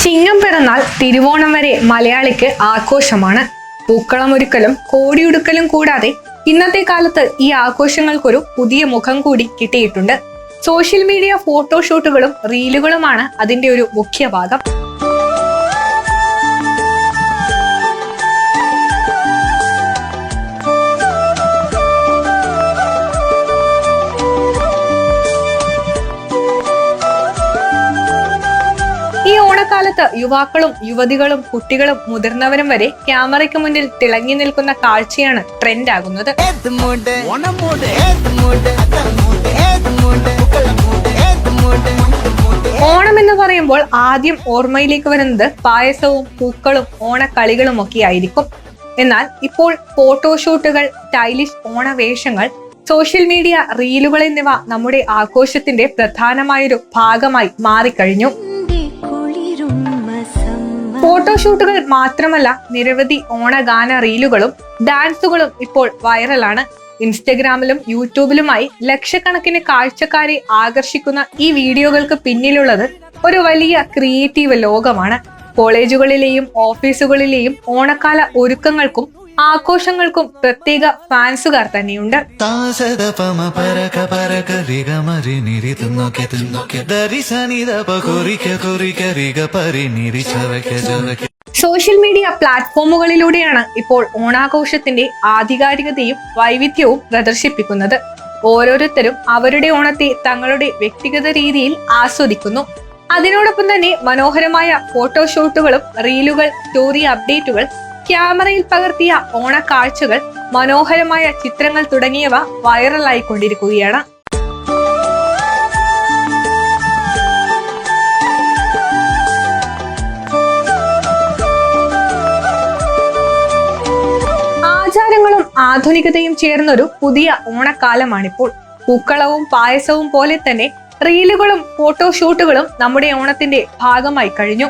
ചിങ്ങം പിറന്നാൽ തിരുവോണം വരെ മലയാളിക്ക് ആഘോഷമാണ്. പൂക്കളമൊരുക്കലും കോടിയുടുക്കലും കൂടാതെ ഇന്നത്തെ കാലത്ത് ഈ ആഘോഷങ്ങൾക്കൊരു പുതിയ മുഖം കൂടി കിട്ടിയിട്ടുണ്ട്. സോഷ്യൽ മീഡിയ ഫോട്ടോഷൂട്ടുകളും റീലുകളുമാണ് അതിന്റെ ഒരു മുഖ്യ ഭാഗം. ഈ ഓണക്കാലത്ത് യുവാക്കളും യുവതികളും കുട്ടികളും മുതിർന്നവരും വരെ ക്യാമറയ്ക്ക് മുന്നിൽ തിളങ്ങി നിൽക്കുന്ന കാഴ്ചയാണ് ട്രെൻഡ് ആകുന്നത്. ഓണം എന്ന് പറയുമ്പോൾ ആദ്യം ഓർമ്മയിലേക്ക് വരുന്നത് പായസവും പൂക്കളും ഓണക്കളികളും ഒക്കെ ആയിരിക്കും. എന്നാൽ ഇപ്പോൾ ഫോട്ടോഷൂട്ടുകൾ, സ്റ്റൈലിഷ് ഓണവേഷങ്ങൾ, സോഷ്യൽ മീഡിയ റീലുകൾ എന്നിവ നമ്മുടെ ആഘോഷത്തിന്റെ പ്രധാനമായൊരു ഭാഗമായി മാറിക്കഴിഞ്ഞു. ഫോട്ടോഷൂട്ടുകൾ മാത്രമല്ല, നിരവധി ഓണഗാന റീലുകളും ഡാൻസുകളും ഇപ്പോൾ വൈറലാണ്. ഇൻസ്റ്റഗ്രാമിലും യൂട്യൂബിലുമായി ലക്ഷക്കണക്കിന് കാഴ്ചക്കാരെ ആകർഷിക്കുന്ന ഈ വീഡിയോകൾക്ക് പിന്നിലുള്ളത് ഒരു വലിയ ക്രിയേറ്റീവ് ലോകമാണ്. കോളേജുകളിലെയും ഓഫീസുകളിലെയും ഓണക്കാല ഒരുക്കങ്ങൾക്കും ആഘോഷങ്ങൾക്കും പ്രത്യേക ഫാൻസുകാർ തന്നെയുണ്ട്. സോഷ്യൽ മീഡിയ പ്ലാറ്റ്ഫോമുകളിലൂടെയാണ് ഇപ്പോൾ ഓണാഘോഷത്തിന്റെ ആധികാരികതയും വൈവിധ്യവും പ്രദർശിപ്പിക്കുന്നത്. ഓരോരുത്തരും അവരുടെ ഓണത്തെ തങ്ങളുടെ വ്യക്തിഗത രീതിയിൽ ആസ്വദിക്കുന്നു. അതിനോടൊപ്പം തന്നെ മനോഹരമായ ഫോട്ടോഷൂട്ടുകളും റീലുകൾ, സ്റ്റോറി അപ്ഡേറ്റുകൾ, ക്യാമറയിൽ പകർത്തിയ ഓണക്കാഴ്ചകൾ, മനോഹരമായ ചിത്രങ്ങൾ തുടങ്ങിയവ വൈറലായിക്കൊണ്ടിരിക്കുകയാണ്. ആചാരങ്ങളും ആധുനികതയും ചേർന്നൊരു പുതിയ ഓണക്കാലമാണിപ്പോൾ. പൂക്കളവും പായസവും പോലെ തന്നെ റീലുകളും ഫോട്ടോഷൂട്ടുകളും നമ്മുടെ ഓണത്തിന്റെ ഭാഗമായി കഴിഞ്ഞു.